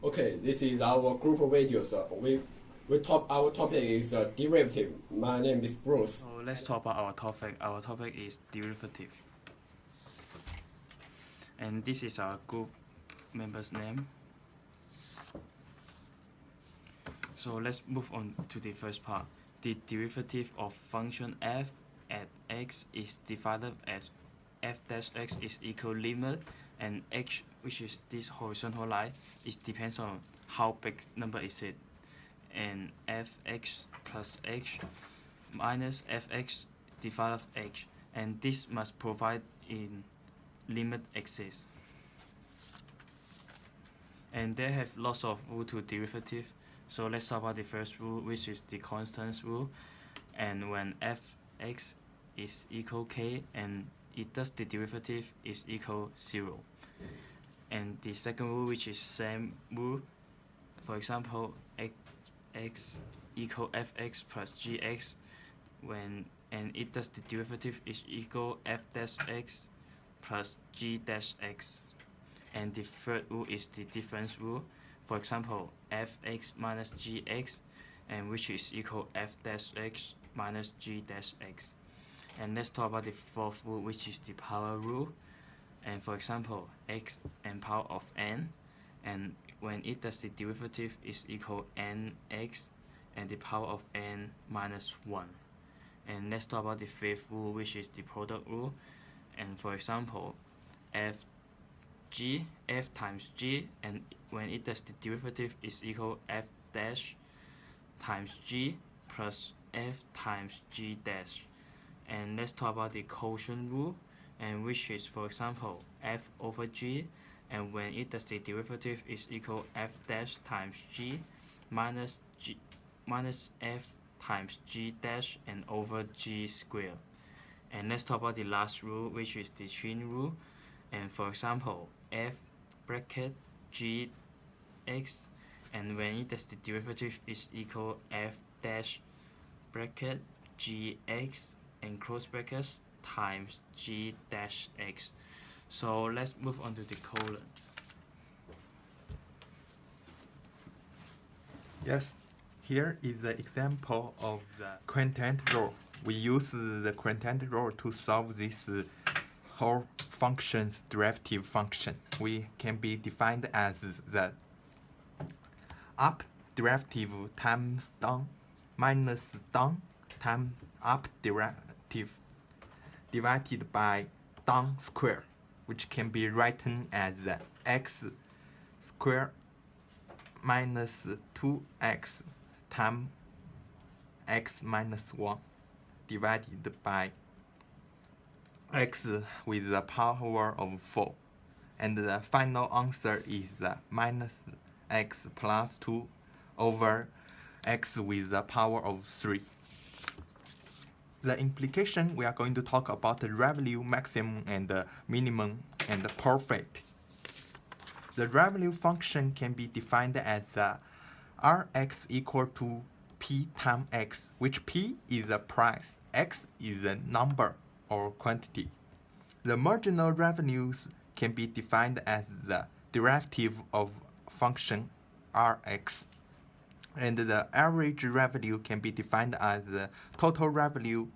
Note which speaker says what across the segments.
Speaker 1: Okay, this is our group video. So our topic is derivative. My name is Bruce.
Speaker 2: So let's talk about our topic. Our topic is derivative. And this is our group member's name. So let's move on to the first part. The derivative of function f at x is divided as f dash x is equal limit, and x, which is this horizontal line, it depends on how big number is it, and fx plus h minus fx divided h, and this must provide in limit exists. And they have lots of rule to derivative. So let's talk about the first rule, which is the constants rule. And when fx is equal k and it does the derivative is equal 0. And the second rule, which is same rule, for example, x equal fx plus gx, and it does the derivative is equal f dash x plus g dash x. And the third rule is the difference rule. For example, fx minus gx, and which is equal f dash x minus g dash x. And let's talk about the fourth rule, which is the power rule. And for example, x and power of n, and when it does the derivative is equal nx and the power of n minus 1. And let's talk about the fifth rule, which is the product rule. And for example, f times g, and when it does the derivative is equal f dash times g plus f times g dash. And let's talk about the quotient rule, and which is, for example, f over g, and when it does the derivative is equal f dash times g minus f times g dash and over g squared. And let's talk about the last rule, which is the chain rule. And for example, f bracket g x, and when it does the derivative is equal f dash bracket g x and close brackets times g dash x. So let's move on to the colon.
Speaker 3: Yes, here is the example of the quotient rule. We use the quotient rule to solve this whole function's derivative function. We can be defined as the up derivative times down minus down times up derivative divided by down square, which can be written as x squared minus 2x times x minus 1 divided by x with the power of 4. And the final answer is minus x plus 2 over x with the power of 3. The implication, we are going to talk about the revenue maximum and the minimum and the profit. The revenue function can be defined as Rx equal to P times X, which P is the price, X is the number or quantity. The marginal revenues can be defined as the derivative of function Rx. And the average revenue can be defined as the total revenue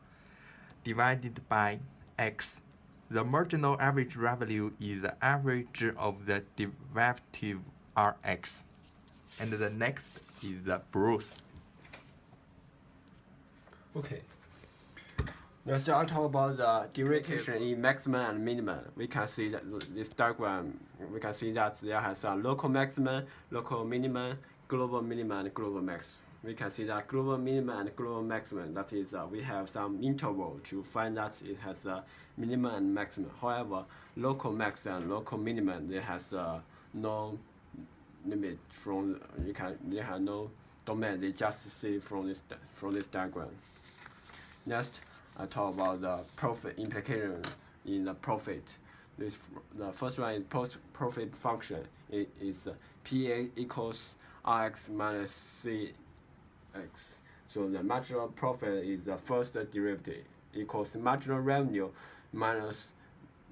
Speaker 3: divided by X. The marginal average revenue is the average of the derivative Rx. And the next is the Bruce.
Speaker 1: Okay. Let's just talk about the derivation in maximum and minimum. We can see that this diagram, we can see that there has a local maximum, local minimum, global minimum, and global max. We can see that global minimum and global maximum, that is, we have some interval to find that it has a minimum and maximum. However, local max and local minimum, there has no limit from, they have no domain. They just see from this diagram. Next, I talk about the profit implication in the profit. The first one is profit function. It is PA equals Rx minus CX. So the marginal profit is the first derivative equals marginal revenue minus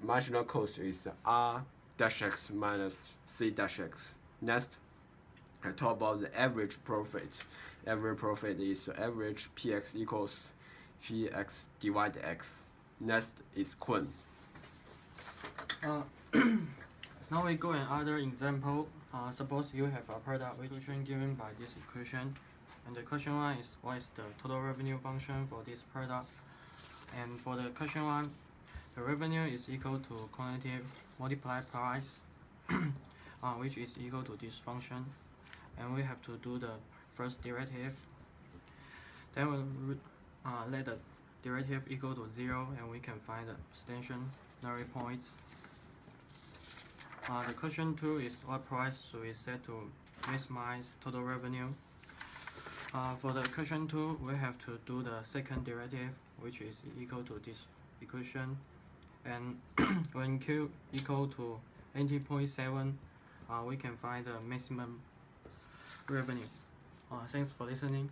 Speaker 1: marginal cost is R dash X minus C dash X. Next, I talk about the average profit. Average profit is average px equals px divided x. Next is Kun.
Speaker 4: Now we go another example. Suppose you have a product with equation given by this equation, and the question one is what is the total revenue function for this product? And for the question one, the revenue is equal to quantitative multiplied price, which is equal to this function, and we have to do the first derivative. Then we'll let the derivative equal to 0, and we can find the stationary points. The question 2 is what price should we set to maximize total revenue? For the question 2, we have to do the second derivative, which is equal to this equation. And when Q equal to 80.7, we can find the maximum revenue. Thanks for listening.